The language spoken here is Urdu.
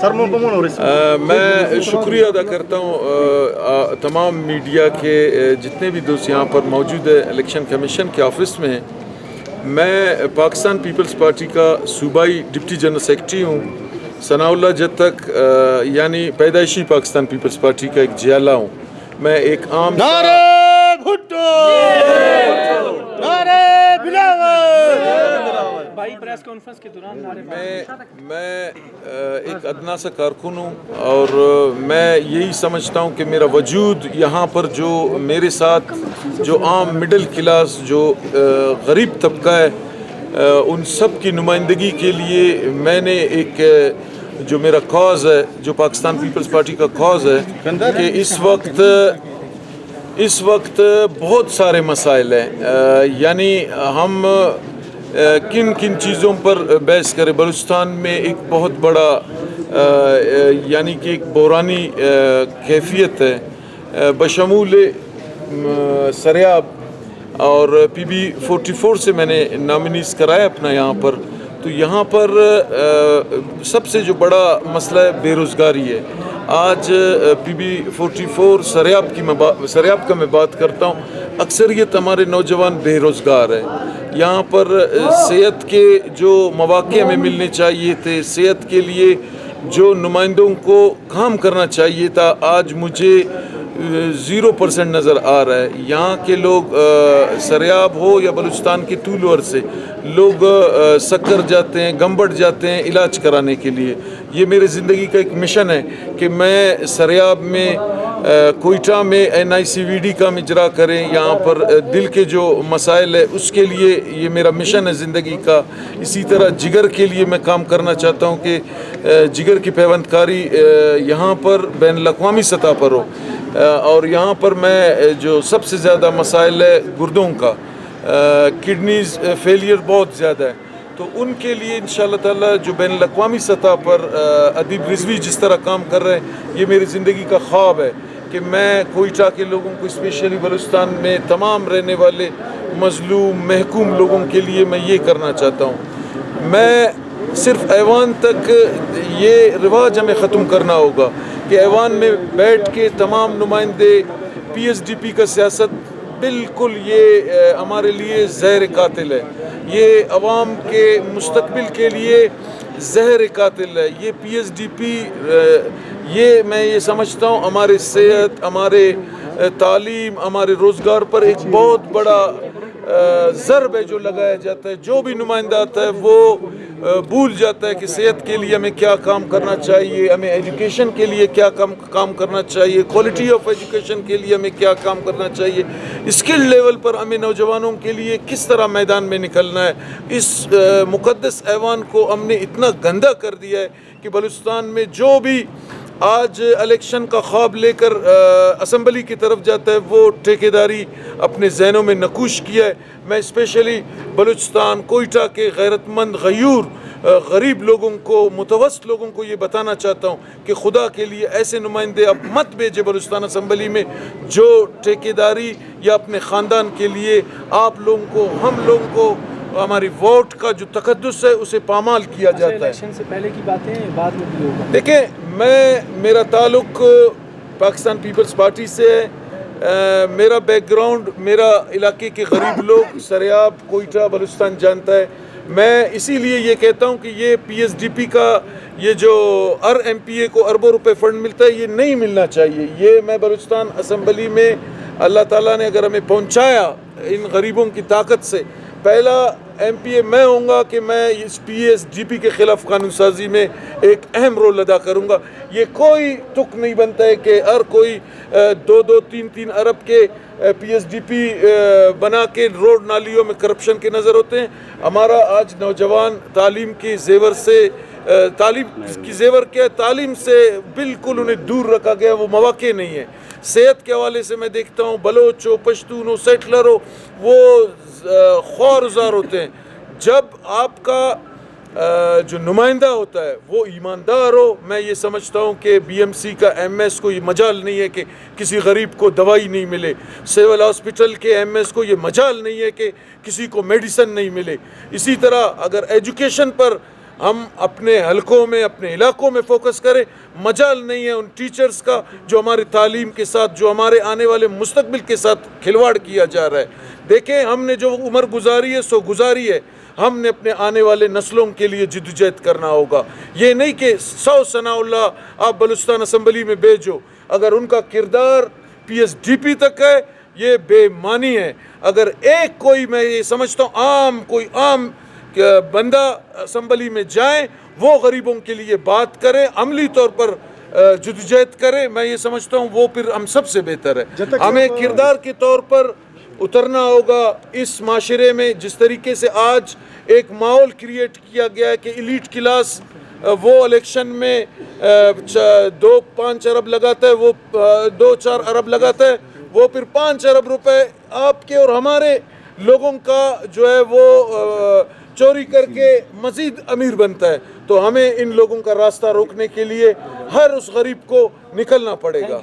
میں شکریہ ادا کرتا ہوں تمام میڈیا کے جتنے بھی دوست یہاں پر موجود ہے الیکشن کمیشن کے آفس میں ہیں. میں پاکستان پیپلز پارٹی کا صوبائی ڈپٹی جنرل سیکرٹری ہوں. ثناء اللہ جد تک یعنی پیدائشی پاکستان پیپلز پارٹی کا ایک جیالہ ہوں. میں ایک عام میں ایک ادنا سا کارکن ہوں اور میں یہی سمجھتا ہوں کہ میرا وجود یہاں پر جو میرے ساتھ جو عام مڈل کلاس جو غریب طبقہ ہے ان سب کی نمائندگی کے لیے میں نے ایک جو میرا کاز ہے جو پاکستان پیپلز پارٹی کا کاز ہے کہ اس وقت بہت سارے مسائل ہیں یعنی ہم کن چیزوں پر بحث کریں. بلوچستان میں ایک بہت بڑا یعنی کہ ایک بحرانی کیفیت ہے بشمول سریاب اور PB44 سے میں نے نامنیز کرایا اپنا یہاں پر. تو یہاں پر سب سے جو بڑا مسئلہ ہے بے روزگاری ہے. آج PB44 سریاب کا میں بات کرتا ہوں. اکثریت ہمارے نوجوان بے روزگار ہیں. یہاں پر صحت کے جو مواقع ہمیں ملنے چاہیے تھے, صحت کے لیے جو نمائندوں کو کام کرنا چاہیے تھا, آج مجھے 0% نظر آ رہا ہے. یہاں کے لوگ سریاب ہو یا بلوچستان کے طول و عرض سے لوگ سکر جاتے ہیں, گمبٹ جاتے ہیں علاج کرانے کے لیے. یہ میرے زندگی کا ایک مشن ہے کہ میں سریاب میں کوئٹہ میں NICVD کا اجرا کریں. یہاں پر دل کے جو مسائل ہے اس کے لیے یہ میرا مشن ہے زندگی کا. اسی طرح جگر کے لیے میں کام کرنا چاہتا ہوں کہ جگر کی پیوند کاری یہاں پر بین الاقوامی سطح پر ہو. اور یہاں پر میں جو سب سے زیادہ مسائل ہے گردوں کا, کڈنیز فیلئر بہت زیادہ ہے, تو ان کے لیے انشاءاللہ تعالی جو بین الاقوامی سطح پر ادیب رضوی جس طرح کام کر رہے ہیں, یہ میری زندگی کا خواب ہے کہ میں کوئٹہ کے لوگوں کو اسپیشلی بلوچستان میں تمام رہنے والے مظلوم محکوم لوگوں کے لیے میں یہ کرنا چاہتا ہوں. میں صرف ایوان تک یہ رواج ہمیں ختم کرنا ہوگا کہ ایوان میں بیٹھ کے تمام نمائندے PSDP کا سیاست بالکل یہ ہمارے لیے زہر قاتل ہے. یہ عوام کے مستقبل کے لیے زہر قاتل ہے. یہ PSDP یہ میں یہ سمجھتا ہوں ہمارے صحت, ہمارے تعلیم, ہمارے روزگار پر ایک بہت بڑا ضرب ہے جو لگایا جاتا ہے. جو بھی نمائندہ آتا ہے وہ بھول جاتا ہے کہ صحت کے لیے ہمیں کیا کام کرنا چاہیے, ہمیں ایجوکیشن کے لیے کیا کام کرنا چاہیے, کوالٹی آف ایجوکیشن کے لیے ہمیں کیا کام کرنا چاہیے, اسکل لیول پر ہمیں نوجوانوں کے لیے کس طرح میدان میں نکلنا ہے. اس مقدس ایوان کو ہم نے اتنا گندا کر دیا ہے کہ بلوچستان میں جو بھی آج الیکشن کا خواب لے کر اسمبلی کی طرف جاتا ہے وہ ٹھیکیداری اپنے ذہنوں میں نقوش کیا ہے. میں اسپیشلی بلوچستان کوئٹہ کے غیرت مند غیور غریب لوگوں کو, متوسط لوگوں کو یہ بتانا چاہتا ہوں کہ خدا کے لیے ایسے نمائندے اب مت بھیجے بلوچستان اسمبلی میں جو ٹھیکیداری یا اپنے خاندان کے لیے آپ لوگوں کو, ہم لوگوں کو ہماری ووٹ کا جو تقدس ہے اسے پامال کیا جاتا ہے. الیکشن سے پہلے کی باتیں بعد میں بھی ہوگا. دیکھیں میرا تعلق پاکستان پیپلز پارٹی سے ہے. میرا بیک گراؤنڈ میرا علاقے کے غریب لوگ سریاب کوئٹہ بلوچستان جانتا ہے. میں اسی لیے یہ کہتا ہوں کہ یہ PSDP کا یہ جو ہر MPA کو اربوں روپے فنڈ ملتا ہے یہ نہیں ملنا چاہیے. یہ میں بلوچستان اسمبلی میں اللہ تعالیٰ نے اگر ہمیں پہنچایا ان غریبوں کی طاقت سے, پہلا MPA میں ہوں گا کہ میں اس PSDP کے خلاف قانون سازی میں ایک اہم رول ادا کروں گا. یہ کوئی تک نہیں بنتا ہے کہ ہر کوئی 2-3 ارب کے PSDP بنا کے روڈ نالیوں میں کرپشن کے نظر ہوتے ہیں. ہمارا آج نوجوان تعلیم کے زیور سے تعلیم کی زیور کیا ہے, تعلیم سے بالکل انہیں دور رکھا گیا, وہ مواقع نہیں ہے. صحت کے حوالے سے میں دیکھتا ہوں بلوچ ہو, پشتون ہو, سیٹلر ہو, وہ خوارزار ہوتے ہیں. جب آپ کا جو نمائندہ ہوتا ہے وہ ایماندار ہو, میں یہ سمجھتا ہوں کہ BMC کا MS کو یہ مجال نہیں ہے کہ کسی غریب کو دوائی نہیں ملے, سول ہاسپٹل کے MS کو یہ مجال نہیں ہے کہ کسی کو میڈیسن نہیں ملے. اسی طرح اگر ایجوکیشن پر ہم اپنے حلقوں میں اپنے علاقوں میں فوکس کریں. مجال نہیں ہے ان ٹیچرز کا جو ہماری تعلیم کے ساتھ جو ہمارے آنے والے مستقبل کے ساتھ کھلواڑ کیا جا رہا ہے. دیکھیں ہم نے جو عمر گزاری ہے سو گزاری ہے, ہم نے اپنے آنے والے نسلوں کے لیے جدوجہد کرنا ہوگا. یہ نہیں کہ 100 ثناء اللہ آپ بلوچستان اسمبلی میں بھیجو, اگر ان کا کردار پی ایس ڈی پی تک ہے یہ بے معنی ہے. اگر ایک کوئی میں یہ سمجھتا ہوں کوئی عام بندہ اسمبلی میں جائیں وہ غریبوں کے لیے بات کرے, عملی طور پر جدوجہد کرے, میں یہ سمجھتا ہوں وہ پھر ہم سب سے بہتر ہے. ہمیں کردار کے طور پر اترنا ہوگا اس معاشرے میں. جس طریقے سے آج ایک ماحول کریٹ کیا گیا ہے کہ ایلیٹ کلاس وہ الیکشن میں 2-5 ارب لگاتا ہے, وہ 2-4 ارب لگاتا ہے, وہ پھر 5 ارب روپے آپ کے اور ہمارے لوگوں کا جو ہے وہ چوری کر کے مزید امیر بنتا ہے. تو ہمیں ان لوگوں کا راستہ روکنے کے لیے ہر اس غریب کو نکلنا پڑے گا.